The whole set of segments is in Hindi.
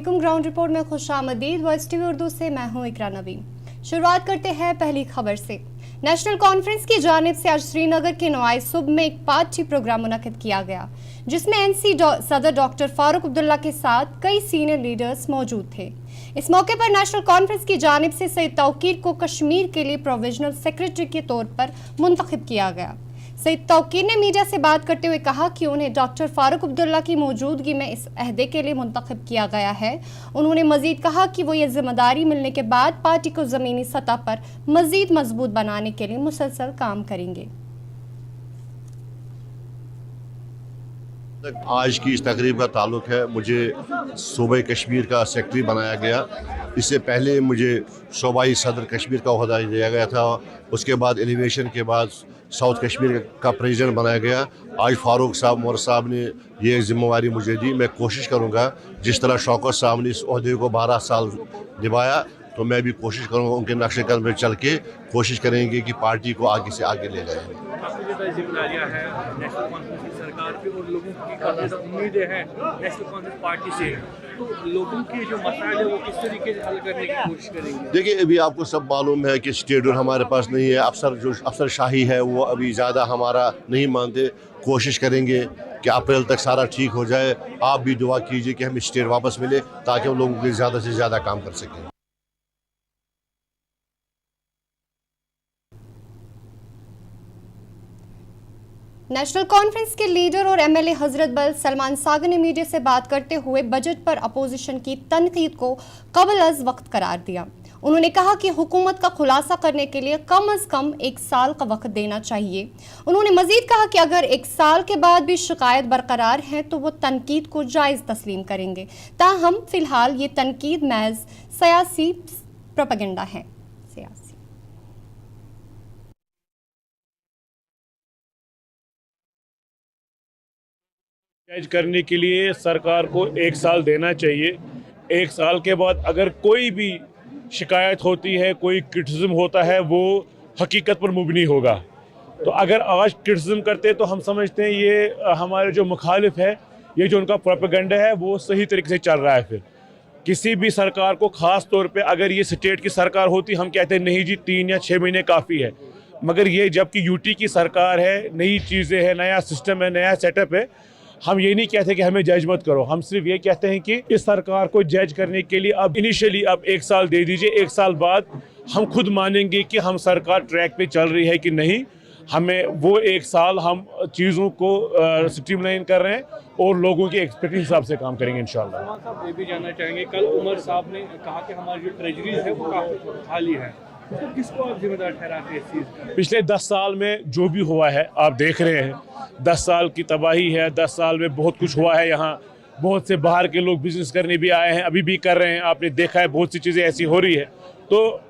अस्सलामुअलैकुम। ग्राउंड रिपोर्ट में खुशामदीद। वॉइस टीवी उर्दू से मैं हूं इकरा नबी। शुरुआत करते हैं पहली खबर से। नेशनल कॉन्फ्रेंस की जानिब से आज श्रीनगर के नवाई सुब में एक पार्टी प्रोग्राम मुनक्किद किया गया, जिसमें एनसी सदर डॉक्टर फारूक अब्दुल्ला के साथ कई सीनियर लीडर्स मौजूद थे। इस मौके पर नेशनल कॉन्फ्रेंस की जानिब से सईद तौकीर को कश्मीर के लिए प्रोविजनल सेक्रेटरी के तौर पर मुंतखब किया गया। सईद तौकीर ने मीडिया से बात करते हुए कहा कि उन्हें डॉक्टर फारूक अब्दुल्ला की मौजूदगी में इस अहदे के लिए मुंतखब किया गया है। उन्होंने मजीद कहा कि वो ये जिम्मेदारी मिलने के बाद पार्टी को ज़मीनी सतह पर मजीद मजबूत बनाने के लिए मुसलसल काम करेंगे। आज की इस तकरीब का ताल्लुक है, मुझे सूबे कश्मीर का सेक्रेटरी बनाया गया। इससे पहले मुझे सूबाई सदर कश्मीर का ओहदा दिया गया था। उसके बाद एलिवेशन के बाद साउथ कश्मीर का प्रेसिडेंट बनाया गया। आज फारूक साहब मोर साहब ने ये जिम्मेवारी मुझे दी। मैं कोशिश करूँगा, जिस तरह शौकत साहब ने इस ओहदे को 12 साल निभाया, तो मैं भी कोशिश करूँगा उनके नक्शे कदम पर चल के कोशिश करेंगे कि पार्टी को आगे से आगे ले जाएंगे। जिम्मेदारियां हैं नेशनल कॉन्फ्रेंस की सरकार पे और लोगों की काफ़ी ज़्यादा उम्मीदें हैं नेशनल कॉन्फ्रेंस पार्टी से, तो लोगों के जो मसाइल है वो किस तरीके से हल करने की कोशिश करेंगे? देखिए, अभी आपको सब मालूम है कि स्टेडर हमारे पास नहीं है। अफसर शाही है वो अभी ज़्यादा हमारा नहीं मानते। कोशिश करेंगे कि अप्रैल तक सारा ठीक हो जाए। आप भी दुआ कीजिए कि हमें स्टेट वापस मिले ताकि हम लोगों के ज़्यादा से ज़्यादा काम कर सकें। नेशनल कॉन्फ्रेंस के लीडर और एमएलए हजरत बल सलमान सागर ने मीडिया से बात करते हुए बजट पर अपोजिशन की तनकीद को कबल अज वक्त करार दिया। उन्होंने कहा कि हुकूमत का खुलासा करने के लिए कम अज कम 1 साल का वक्त देना चाहिए। उन्होंने मजीद कहा कि अगर 1 साल के बाद भी शिकायत बरकरार है तो वो तनकीद को जायज़ तस्लीम करेंगे। ताहम फिलहाल ये तनकीद महज सियासी प्रोपेगेंडा है। जज करने के लिए सरकार को 1 साल देना चाहिए। 1 साल के बाद अगर कोई भी शिकायत होती है, कोई क्रिटिसिज्म होता है, वो हकीकत पर मुबनी होगा। तो अगर आज क्रिटिसिज्म करते तो हम समझते हैं ये हमारे जो मुखालिफ है, ये जो उनका प्रोपेगेंडा है वो सही तरीके से चल रहा है। फिर किसी भी सरकार को ख़ास तौर पे अगर ये स्टेट की सरकार होती, हम कहते हैं नहीं जी 3 या 6 महीने काफ़ी है, मगर ये जबकि यूटी की सरकार है, नई चीज़ें हैं, नया सिस्टम है, नया सेटअप है, हम ये नहीं कहते कि हमें जज मत करो। हम सिर्फ ये कहते हैं कि इस सरकार को जज करने के लिए अब इनिशियली 1 साल दे दीजिए। 1 साल बाद हम खुद मानेंगे कि हम सरकार ट्रैक पे चल रही है कि नहीं। हमें वो 1 साल हम चीज़ों को स्ट्रीमलाइन कर रहे हैं और लोगों की एक्सपेक्टेशन हिसाब से काम करेंगे इंशाल्लाह। साहब ये भी जानना चाहेंगे, कल उमर साहब ने कहा कि हमारी जो ट्रेजरी है वो काफ़ी खाली है, तो किसको आप जिम्मेदार ठहराते हैं इस चीज़ का? पिछले 10 साल में जो भी हुआ है आप देख रहे हैं, 10 साल की तबाही है। 10 साल में बहुत कुछ हुआ है। यहाँ बहुत से बाहर के लोग बिजनेस करने भी आए हैं, अभी भी कर रहे हैं। आपने देखा है बहुत सी चीज़ें ऐसी हो रही है, तो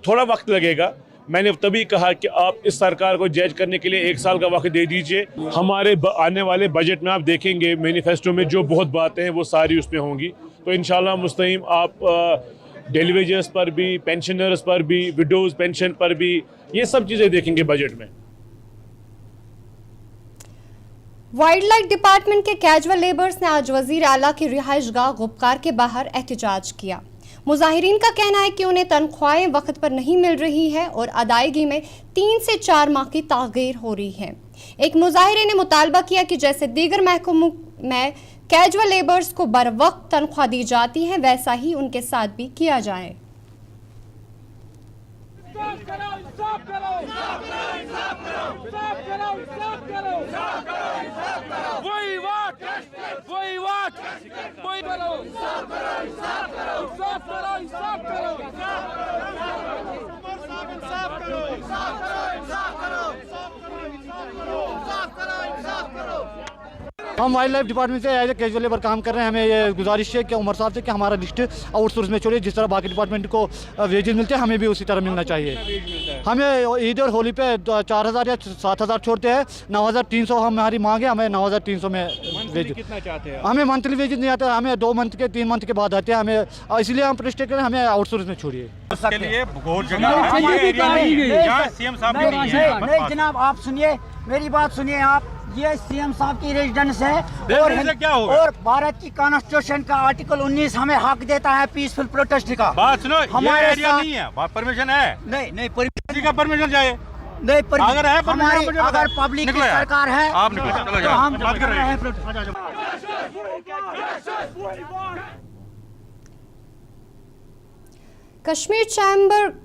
थोड़ा वक्त लगेगा। मैंने तभी कहा कि आप इस सरकार को जज करने के लिए 1 साल का वक्त दे दीजिए। हमारे आने वाले बजट में आप देखेंगे मैनिफेस्टो में जो बहुत बातें हैं वो सारी उसमें होंगी। तो इंशाल्लाह मुस्तकीम आप डेली वेजेस पर भी, पेंशनर्स पर भी, विडोज पेंशन पर भी, ये सब चीज़ें देखेंगे बजट में। वाइल्ड लाइफ डिपार्टमेंट के कैजुअल लेबर्स ने आज वजीर आला की रिहाइशगाह गुपकार के बाहर एहतजाज किया। मुजाहिरीन का कहना है कि उन्हें तनख्वाहें वक्त पर नहीं मिल रही है और अदायगी में 3 से 4 माह की ताख़ीर हो रही है। एक मुजाहिरे ने मुतालबा किया कि जैसे दीगर महकमों में कैजुअल लेबर्स को बर वक्त तनख्वाह दी जाती है, वैसा ही उनके साथ भी किया जाए। हम वाइल्ड लाइफ डिपार्टमेंट से एज ए कैजुअल लेबर काम कर रहे हैं। हमें ये गुजारिश है कि उमर साहब से कि हमारा लिस्ट आउटसोर्स में छोड़िए। जिस तरह बाकी डिपार्टमेंट को वेजेस मिलते हैं, हमें भी उसी तरह मिलना चाहिए। हमें ईद और होली पे 4000 या 7000 छोड़ते हैं। 9300 हमारी मांग है, हमें 9300 में वेज। कितना चाहते हैं? हमें मंथली वेजेस नहीं आते, हमें 2 मंथ के 3 मंथ के बाद आते हैं। हमें इसलिए हम प्रोटेस्ट करें, हमें आउटसोर्स में छोड़िए। नहीं जनाब, आप सुनिए, मेरी बात सुनिए। आप ये सीएम साहब की रेजिडेंस है रेजिडेंस से क्या होगा? और भारत की कॉन्स्टिट्यूशन का आर्टिकल 19 हमें हक देता है पीसफुल प्रोटेस्ट का। बात सुनो, हमारे ये एरिया साथ- नहीं है, परमिशन है, नहीं किसी का परमिशन चाहिए। नहीं अगर है permission, हमारी मुझे अगर बताओ। पब्लिक की निकलो यार। सरकार है आप निकलो, चलो तो जाओ, हम बात कर रहे हैं। Kashmir chamber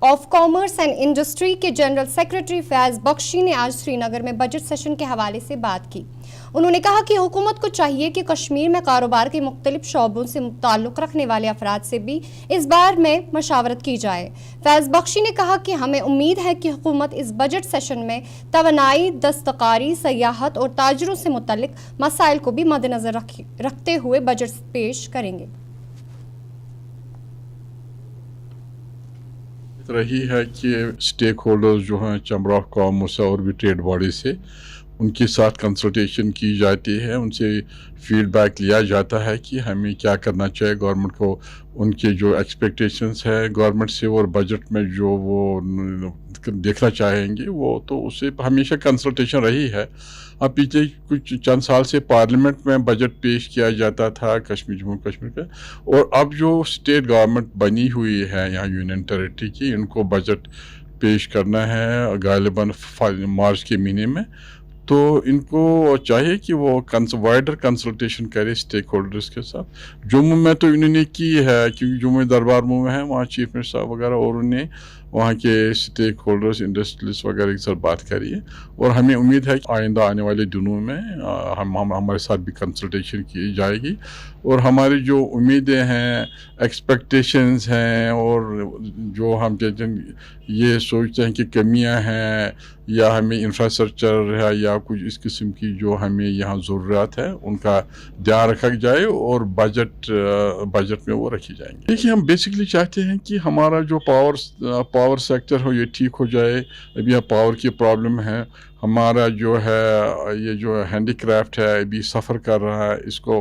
of commerce and industry के जनरल सेक्रेटरी फैज बख्शी ने आज श्रीनगर में बजट सेशन के हवाले से बात की। उन्होंने कहा कि हुकूमत को चाहिए कि कश्मीर में कारोबार के मुख्तलिफ शोबों से ताल्लुक रखने वाले अफराद से भी इस बार में मशावरत की जाए। फैज बख्शी ने कहा कि हमें उम्मीद है कि हुकूमत इस बजट सेशन में तवानाई, दस्तकारी, सयाहत और ताजरों से मुतल्लिक मसाइल को भी मद्देनजर रखते हुए बजट पेश करेंगे। रही है कि स्टेक होल्डर्स जो हैं चैम्बर ऑफ कॉमर्स और भी ट्रेड बॉडी से उनके साथ कंसल्टेशन की जाती है, उनसे फीडबैक लिया जाता है कि हमें क्या करना चाहिए गवर्नमेंट को, उनके जो एक्सपेक्टेशंस है गवर्नमेंट से और बजट में जो वो देखना चाहेंगे वो, तो उससे हमेशा कंसल्टेशन रही है। अब पीछे कुछ चंद साल से पार्लियामेंट में बजट पेश किया जाता था जम्मू कश्मीर का, और अब जो स्टेट गवर्नमेंट बनी हुई है यहाँ यूनियन टेरिटरी की, इनको बजट पेश करना है गालिबन मार्च के महीने में, तो इनको चाहिए कि वो वाइडर कंसल्टेशन करे स्टेक होल्डर्स के साथ। जम्मू में तो इन्होंने की है क्योंकि जम्मू दरबार में है, वहाँ चीफ मिनिस्टर साहब वगैरह और उन्हें वहाँ के स्टेक होल्डर्स, इंडस्ट्रियलिस्ट वगैरह के साथ बात करिए, और हमें उम्मीद है कि आइंदा आने वाले दिनों में हमारे साथ भी कंसल्टेशन की जाएगी, और हमारी जो उम्मीदें हैं, एक्सपेक्टेशंस हैं, और जो हम ये सोचते हैं कि कमियां हैं या हमें इंफ्रास्ट्रक्चर है या कुछ इस किस्म की जो हमें यहाँ ज़रूरत है, उनका ध्यान रखा जाए और बजट में वो रखी जाएंगी। देखिए, हम बेसिकली चाहते हैं कि हमारा जो पावर सेक्टर हो ये ठीक हो जाए। अभी यहाँ पावर की प्रॉब्लम है, हमारा जो है ये जो हैंडीक्राफ्ट है अभी सफ़र कर रहा है, इसको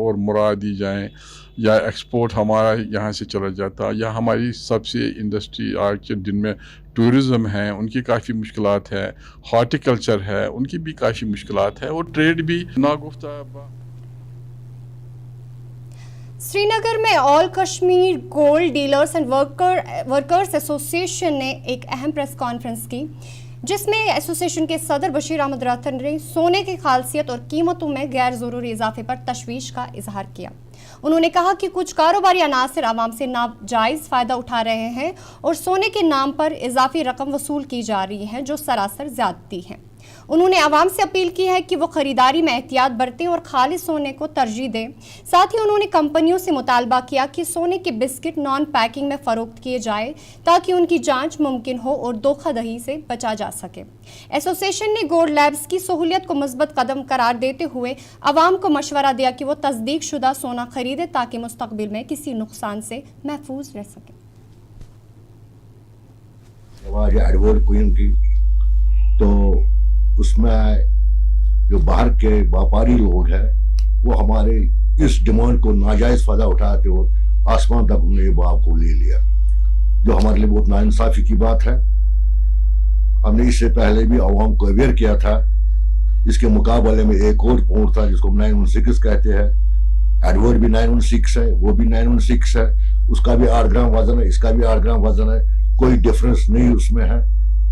और मुरा दी जाए, या एक्सपोर्ट हमारा यहाँ से चला जाता, या हमारी सबसे इंडस्ट्री आज के दिन में टूरिज़म है, उनकी काफ़ी मुश्किलात है, हॉर्टिकल्चर है, उनकी भी काफ़ी मुश्किलात है, और ट्रेड भी नागुफ्ता। श्रीनगर में all Kashmir gold dealers and workers association ने एक अहम प्रेस कॉन्फ्रेंस की, जिसमें एसोसिएशन के सदर बशीर अहमद राथन ने सोने की खासियत और कीमतों में गैर ज़रूरी इजाफे पर तशवीश का इजहार किया। उन्होंने कहा कि कुछ कारोबारी अनासिर आवाम से नाजायज़ फ़ायदा उठा रहे हैं और सोने के नाम पर इजाफी रकम वसूल की जा रही है, जो सरासर ज़्यादती है। उन्होंने आवाम से अपील की है कि वो खरीदारी में एहतियात बरतें और खालिस सोने को तरजीह दें। साथ ही उन्होंने कंपनियों से मुतालबा किया कि सोने के बिस्किट नॉन पैकिंग में फ़रोख्त किए जाए ताकि उनकी जांच मुमकिन हो और धोखाधड़ी से बचा जा सके। एसोसिएशन ने गोल्ड लैब्स की सहूलियत को मुस्बत कदम करार देते हुए आवाम को मशवरा दिया कि वो तस्दीक शुदा सोना खरीदे ताकि मुस्तकबिल में किसी नुकसान से महफूज रह सके। तो उसमें जो बाहर के व्यापारी लोग हैं वो हमारे इस डिमांड को नाजायज़ फ़ायदा उठाते और आसमान तक उन्होंने ये भाव को ले लिया, जो हमारे लिए बहुत नाइंसाफ़ी की बात है। हमने इससे पहले भी आवाम को अवेयर किया था। इसके मुकाबले में एक और पोर्ट था जिसको 916 कहते हैं, एडवर्ड भी 916 है, वो भी 916 है, उसका भी 8 ग्राम वजन है, इसका भी 8 ग्राम वजन है, कोई डिफरेंस नहीं उसमें है,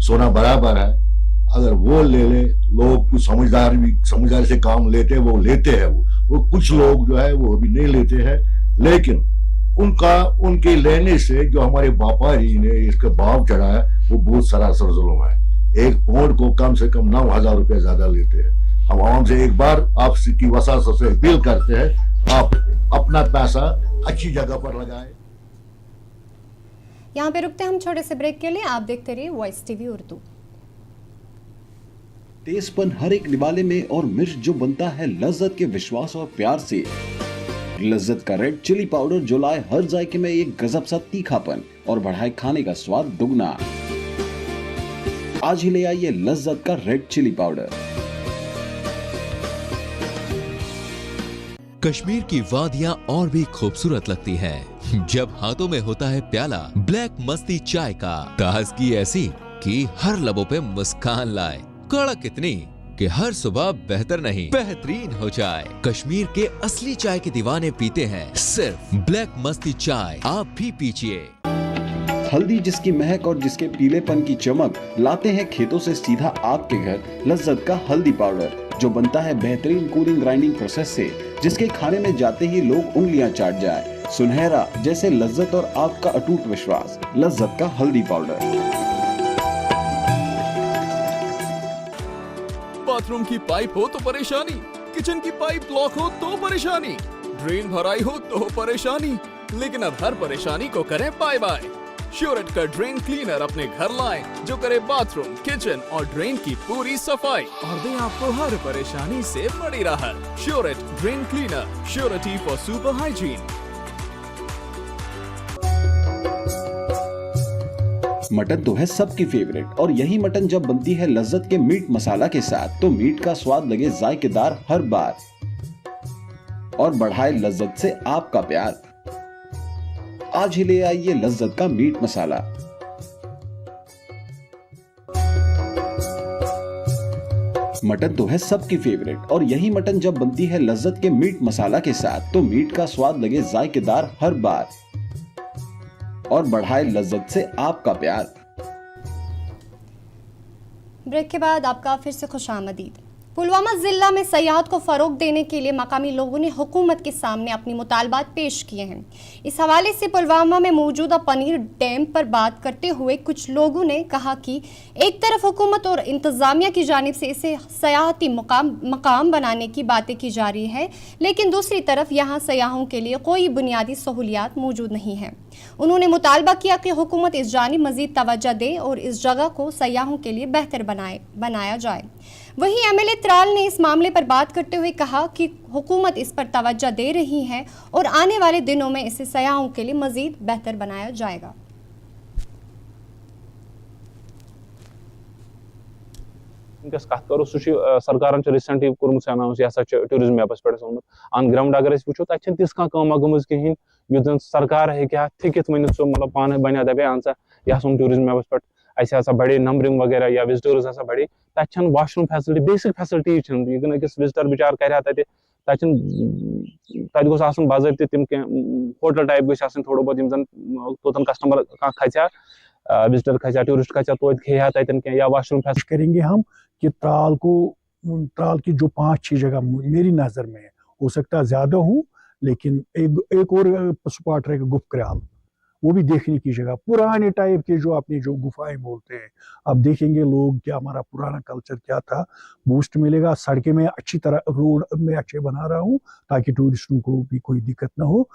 सोना बराबर है। अगर वो ले ले, लोग कुछ समझदारी से काम लेते हैं, वो लेते हैं, वो कुछ लोग जो है वो अभी नहीं लेते हैं, लेकिन उनके लेने से जो हमारे व्यापारी ने इसका भाव चढ़ाया वो बहुत सरासर जुल्म है। एक पौंड को कम से कम 9,000 रुपये ज्यादा लेते हैं। हम आवाम से एक बार आपकी वसात से अपील करते हैं, आप अपना पैसा अच्छी जगह पर लगाएं। यहाँ पे रुकते हैं हम छोटे से ब्रेक के लिए। आप देखते रहिए वॉइस टीवी उर्दू। तेजपन हर एक निवाले में और मिर्च जो बनता है लज्जत के विश्वास और प्यार से। लज्जत का रेड चिली पाउडर जो लाए हर जायके में एक गजब सा तीखापन और बढ़ाए खाने का स्वाद दुगना। आज ही ले आइए लज्जत का रेड चिली पाउडर। कश्मीर की वादियां और भी खूबसूरत लगती हैं जब हाथों में होता है प्याला ब्लैक मस्ती चाय का। ताजगी ऐसी कि हर लबों पे मुस्कान लाए, कड़क इतनी कि हर सुबह बेहतर नहीं बेहतरीन हो जाए। कश्मीर के असली चाय के दीवाने पीते हैं सिर्फ ब्लैक मस्ती चाय, आप भी पीजिए। हल्दी जिसकी महक और जिसके पीलेपन की चमक, लाते हैं खेतों से सीधा आपके घर लज्जत का हल्दी पाउडर, जो बनता है बेहतरीन कूलिंग ग्राइंडिंग प्रोसेस से, जिसके खाने में जाते ही लोग उंगलियां चाट जाए। सुनहरा जैसे लज्जत और आपका अटूट विश्वास, लज्जत का हल्दी पाउडर। बाथरूम की पाइप हो तो परेशानी, किचन की पाइप ब्लॉक हो तो परेशानी, ड्रेन भराई हो तो परेशानी, लेकिन अब हर परेशानी को करें बाय बाय। श्योरेट का ड्रेन क्लीनर अपने घर लाएं, जो करे बाथरूम, किचन और ड्रेन की पूरी सफाई और दे आपको हर परेशानी से बड़ी राहत। श्योरेट drain cleaner, surety for super hygiene. Mutton तो है सबकी फेवरेट, और यही मटन जब बनती है लज्जत के मीट मसाला के साथ, तो मीट का स्वाद लगे जायकेदार हर बार और बढ़ाए लज्जत से आपका प्यार। आज ही ले आइए लज्जत का मीट मसाला। मटन तो है सबकी फेवरेट, और यही मटन जब बनती है लज्जत के मीट मसाला के साथ, तो मीट का स्वाद लगे जायकेदार हर बार और बढ़ाए लज्जत से आपका प्यार। ब्रेक के बाद आपका फिर से खुशामदीद। पुलवामा जिला में सयाहत को फरोग देने के लिए मकामी लोगों ने हुकूमत के सामने अपनी मुतालबात पेश किए हैं। इस हवाले से पुलवामा में मौजूदा पनीर डैम पर बात करते हुए कुछ लोगों ने कहा कि एक तरफ हुकूमत और इंतजामिया की जानिब से इसे सयाहती मकाम बनाने की बातें की जा रही है, लेकिन दूसरी तरफ यहाँ सयाहों के लिए कोई बुनियादी सहूलियात मौजूद नहीं है। उन्होंने मुतालबा किया कि हुकूमत इस जानिब मजीद तवज्जो दे और इस जगह को सयाहों के लिए बेहतर बनाया जाए। वहीं एमएलए त्राल ने इस मामले पर बात करते हुए कहा कि हुकूमत इस पर तवज्जो दे रही है और आने वाले दिनों में इसे सयाहों के लिए मजीद बेहतर बनाया जाएगा। सरकार रिसेंटली कोर्मुत अनाउंस यह टूरिज्म मैपस पे ऑन ग्राउंड अगर वो तक तिस कम गम कहें युद्ध सरकार हेक्या थिकित वन सो मतलब पान बना दपे अन सा यह टूरिज्म मैपस पे ऐसा बड़े नंबरिंग वगैरह या विजिटर्स हसा बड़े तक वाशरूम फैसिलिटी बेसिक फैसिलिटी अकिस विजिटर बिचार कर तक बाज़ाब्ते तिम होटल टाइप गई थोड़ा बहुत तोतन कस्टमर खचा विजिटर खचा टूरिस्ट खचा तो खेहा तन या वाशरूम फैसिलिटी करेंगे हम कि त्राल की जो 5-6 जगह मेरी नज़र में है, हो सकता है ज़्यादा हूँ, लेकिन एक और स्पॉट रहेगा गुफकराल, वो भी देखने की जगह, पुराने टाइप के जो अपनी जो गुफाएं बोलते हैं। अब देखेंगे लोग क्या हमारा पुराना कल्चर क्या था, बूस्ट मिलेगा। सड़कें में अच्छी तरह रोड में अच्छे बना रहा हूँ ताकि टूरिस्टों को भी कोई दिक्कत ना हो,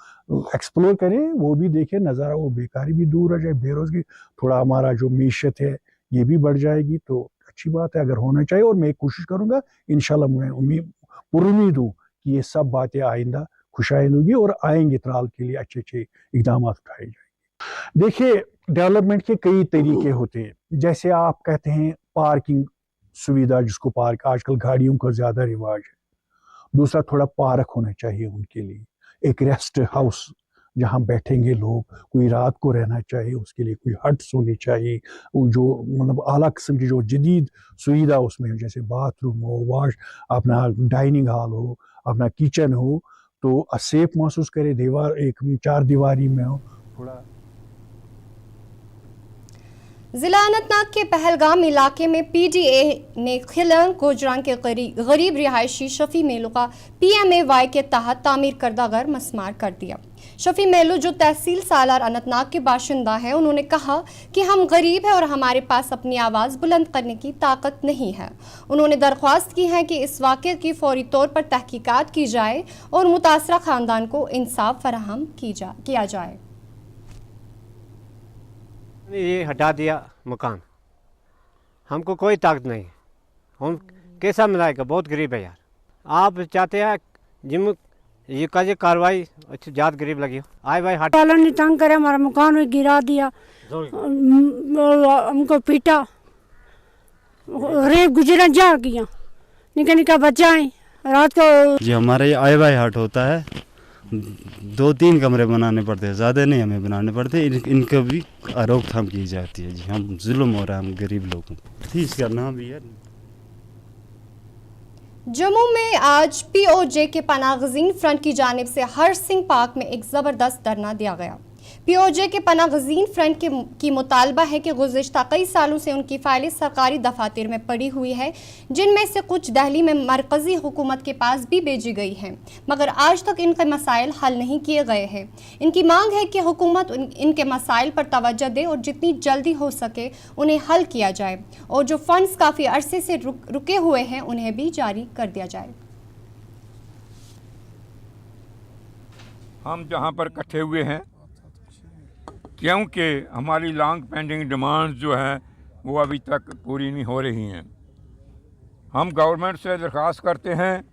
एक्सप्लोर करें, वो भी देखें नज़ारा, वो बेकारी भी दूर रह जाए, बेरोजगारी थोड़ा हमारा जो मीशत है ये भी बढ़ जाएगी, तो अच्छी बात है, अगर होना चाहिए। और मैं कोशिश करूँगा इंशाल्लाह, मैं उम्मीद हूँ कि ये सब बातें आइंदा खुशाइंद होगी और आएंगे त्राल के लिए अच्छे अच्छे इकदाम उठाए जाएंगे। देखिए, डेवलपमेंट के कई तरीके होते हैं, जैसे आप कहते हैं पार्किंग सुविधा, जिसको पार्क आजकल गाड़ियों का ज़्यादा रिवाज है। दूसरा, थोड़ा पार्क होना चाहिए उनके लिए, एक रेस्ट हाउस जहाँ बैठेंगे लोग, कोई रात को रहना चाहिए, उसके लिए कोई हट्स होनी चाहिए, जो मतलब आला किस्म की जो जदीद सुविधा उसमें हो, जैसे बाथरूम हो, वाश, अपना डाइनिंग हॉल हो, अपना किचन हो, तो सेफ महसूस करे, दीवार एक 4 दीवारी में हो थोड़ा। जिला अनंतनाग के पहलगाम इलाके में पीडीए ने खिलंग कोजरांग के गरीब रिहायशी शफी मेलू का PMAY के तहत तामीर करदा घर मस्मार कर दिया। शफी मेलू, जो तहसील सालार अनंतनाग के बाशिंदा है, उन्होंने कहा कि हम गरीब हैं और हमारे पास अपनी आवाज़ बुलंद करने की ताकत नहीं है। उन्होंने दरख्वास्त की है कि इस वाक़े की फौरी तौर पर तहकीकात की जाए और मुतासरा ख़ानदान को इंसाफ फराहम किया जाए। ये हटा दिया मकान, हमको कोई ताकत नहीं, हम कैसा मिलाएगा, बहुत गरीब है यार। आप चाहते हैं जिम ये का जो कार्रवाई अच्छी ज़्यादा गरीब लगी हो, आए भाई हट वालों ने तंग करे, हमारा मकान में गिरा दिया, हमको पीटा, रेप गुजरा जा किया, निका निका बच्चा है रात को। जी हमारा ये आई वाई हट होता है, 2-3 कमरे बनाने पड़ते हैं, ज़्यादा नहीं हमें बनाने पड़ते, इनका भी रोकथाम की जाती है। जी हम जुल्म हो रहा है हम गरीब लोगों को, ठीक करना भी है। जम्मू में आज पीओजे के पनागज़ीन फ्रंट की जानिब से हर सिंह पार्क में एक ज़बरदस्त धरना दिया गया। पीओजे के पनागज़ीन फ्रंट की मुतालबा है कि गुज़िश्ता कई सालों से उनकी फाइलें सरकारी दफातर में पड़ी हुई है, जिनमें से कुछ दिल्ली में मरकज़ी हुकूमत के पास भी भेजी गई हैं, मगर आज तक इनके मसाइल हल नहीं किए गए हैं। इनकी मांग है कि हुकूमत इनके मसाइल पर तवज्जो दे और जितनी जल्दी हो सके उन्हें हल किया जाए, और जो फंड्स काफ़ी अरसे से रुके हुए हैं उन्हें भी जारी कर दिया जाए। हम जहाँ पर इकट्ठे हुए हैं क्योंकि हमारी लॉन्ग पेंडिंग डिमांड्स जो हैं वो अभी तक पूरी नहीं हो रही हैं। हम गवर्नमेंट से दरख्वास्त करते हैं,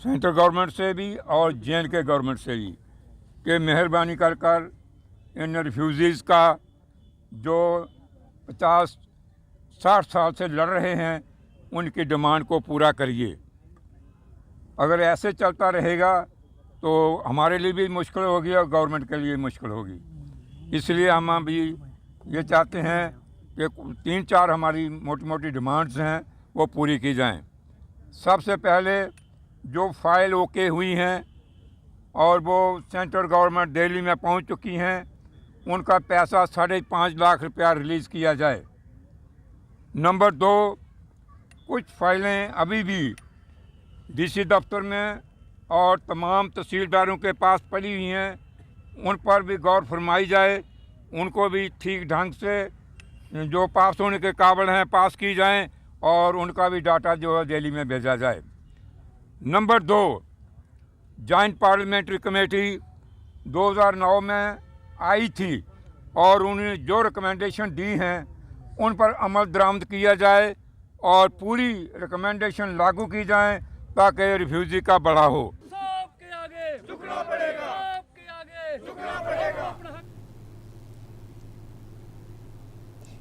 सेंट्रल गवर्नमेंट से भी और J&K गवर्नमेंट से भी, कि मेहरबानी कर इन रिफ्यूज़ीज़ का जो 50-60 साल से लड़ रहे हैं उनकी डिमांड को पूरा करिए। अगर ऐसे चलता रहेगा तो हमारे लिए भी मुश्किल होगी और गवर्नमेंट के लिए मुश्किल होगी। इसलिए हम अभी ये चाहते हैं कि 3-4 हमारी मोटी मोटी डिमांड्स हैं वो पूरी की जाएं। सबसे पहले जो फाइल ओके हुई हैं और वो सेंट्रल गवर्नमेंट दिल्ली में पहुंच चुकी हैं, उनका पैसा 5.5 लाख रुपया रिलीज़ किया जाए। नंबर 2, कुछ फाइलें अभी भी DC दफ्तर में और तमाम तहसीलदारों के पास पड़ी हुई हैं, उन पर भी गौर फरमाई जाए, उनको भी ठीक ढंग से जो पास होने के काबिल हैं पास की जाएं और उनका भी डाटा जो है दिल्ली में भेजा जाए। नंबर 2, जॉइंट पार्लियामेंट्री कमेटी 2009 में आई थी और उन्होंने जो रिकमेंडेशन दी हैं उन पर अमल दरामद किया जाए और पूरी रिकमेंडेशन लागू की जाए ताकि रिफ्यूजी का बढ़ा हो।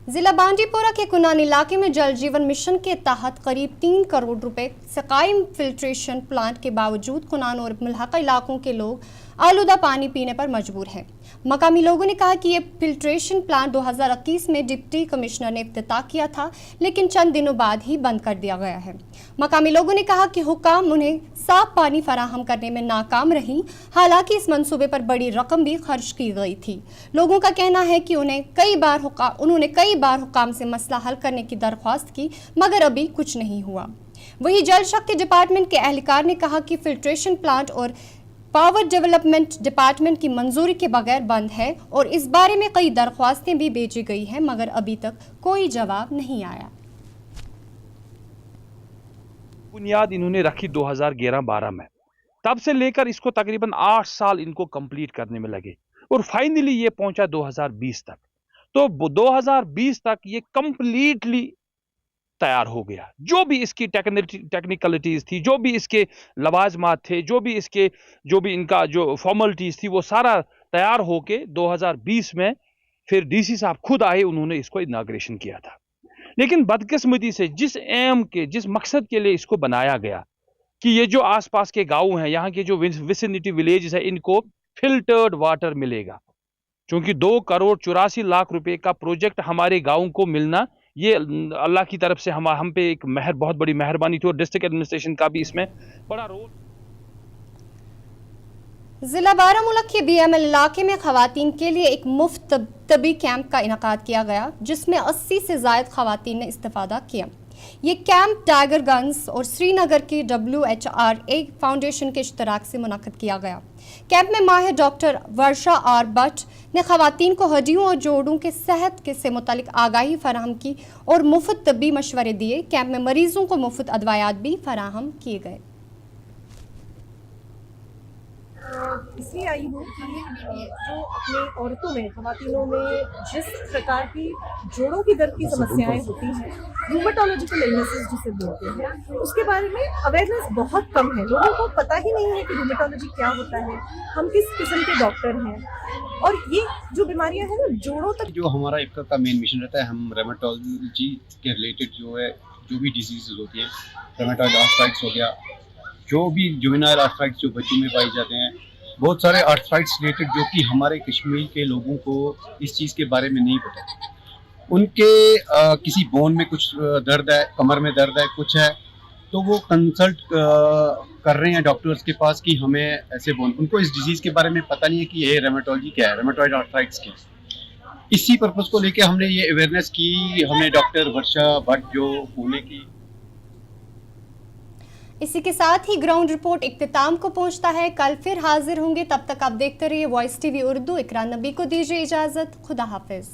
जिला बांडीपोरा के कुनान इलाके में जल जीवन मिशन के तहत करीब 3 करोड़ रुपए से कायम फिल्ट्रेशन प्लांट के बावजूद कुनान और मुल्हका इलाकों के लोग आलूदा पानी पीने पर मजबूर हैं। मकामी लोगों ने कहा कि ये फिल्ट्रेशन प्लांट 2021 में डिप्टी कमिश्नर ने इफ्तिताह किया था, लेकिन चंद दिनों बाद ही बंद कर दिया गया है। मकामी लोगों ने कहा कि हुकाम उन्हें साफ पानी फराहम करने में नाकाम रही, हालांकि इस मंसूबे पर बड़ी रकम भी खर्च की गई थी। लोगों का कहना है कि उन्होंने कई बार हुकाम से मसला हल करने की दरख्वास्त की, मगर अभी कुछ नहीं हुआ। वहीं जल शक्ति डिपार्टमेंट के एहलकार ने कहा कि फिल्ट्रेशन प्लांट और पावर डेवलपमेंट डिपार्टमेंट की मंजूरी के बगैर बंद है और इस बारे में कई दरख्वास्तें भी भेजी गई हैं, मगर अभी तक कोई जवाब नहीं आया। बुनियाद इन्होंने रखी 2011-12 में, तब से लेकर इसको तकरीबन 8 साल इनको कंप्लीट करने में लगे और फाइनली ये पहुंचा 2020 तक। तो 2020 तक ये कंप्लीटली तैयार हो गया। जो भी इसकी टेक्निकलिटीज थी, जो भी इसके लवाजमात थे, जो भी इनका जो फॉर्मेलिटीज थी, वो सारा तैयार होके 2020 में फिर डीसी साहब खुद आए, उन्होंने इसको इनाग्रेशन किया था। लेकिन बदकिस्मती से जिस मकसद के लिए इसको बनाया गया कि ये जो आसपास के गांव हैं, यहाँ के जो विसिनिटी विलेज है, इनको फिल्टर्ड वाटर मिलेगा, क्योंकि 2 करोड़ 84 लाख रुपए का प्रोजेक्ट हमारे गांव को मिलना, ये अल्लाह की तरफ से हम पे एक बहुत बड़ी मेहरबानी थी और डिस्ट्रिक्ट एडमिनिस्ट्रेशन का भी इसमें बड़ा रोल। जिला बारामूला के BML इलाके में खवातीन के लिए एक मुफ्त तबी कैंप का इनकाद किया गया, जिसमें 80 से ज़ायद खवातीन ने इस्तेफादा किया। ये कैंप टाइगरगंज और श्रीनगर की WHRA फाउंडेशन के इश्तराक से मुनक्किद किया गया। कैंप में माहिर डॉक्टर वर्षा R भट्ट ने खवातीन को हड्डियों और जोड़ों के सेहत से मुतालिक आगाही फराहम की और मुफ्त तबी मशवरे दिए। कैंप में मरीजों को मुफ्त अदवायात भी फराहम किए गए। इसलिए आई हूँ कि जो अपने औरतों में, खवातीनों में जिस प्रकार की जोड़ों की दर्द की समस्याएं होती हैं, रूमेटोलॉजिकल इलनेसेस जिसे बोलते हैं, उसके बारे में अवेयरनेस बहुत कम है। लोगों को पता ही नहीं है कि रूमेटोलॉजी क्या होता है, हम किस किस्म के डॉक्टर हैं, और ये जो बीमारियां हैं ना जोड़ों तक। जो हमारा इफ्का का मेन मिशन रहता है, हम रूमेटोलॉजी के रिलेटेड जो भी डिजीज़ होती हैं, रूमेटॉइड आर्थराइटिस हो गया, जो भी जुवेनाइल आर्थराइटिस जो बच्चों में पाई जाते हैं, बहुत सारे आर्थराइटिस रिलेटेड जो कि हमारे कश्मीर के लोगों को इस चीज़ के बारे में नहीं पता। उनके किसी बोन में कुछ दर्द है, कमर में दर्द है, कुछ है, तो वो कंसल्ट कर रहे हैं डॉक्टर्स के पास कि हमें ऐसे बोन, उनको इस डिजीज़ के बारे में पता नहीं है कि ये रेमेटोलॉजी क्या है, रेमेटॉइड आर्थराइटिस क्या है। इसी पर्पज़ को लेके हमने ये अवेयरनेस की, हमने डॉक्टर वर्षा भट्ट जो पुणे की। इसी के साथ ही ग्राउंड रिपोर्ट इख्तिताम को पहुंचता है। कल फिर हाजिर होंगे, तब तक आप देखते रहिए वॉइस टीवी उर्दू। इकरा नबी को दीजिए इजाजत। खुदा हाफिज।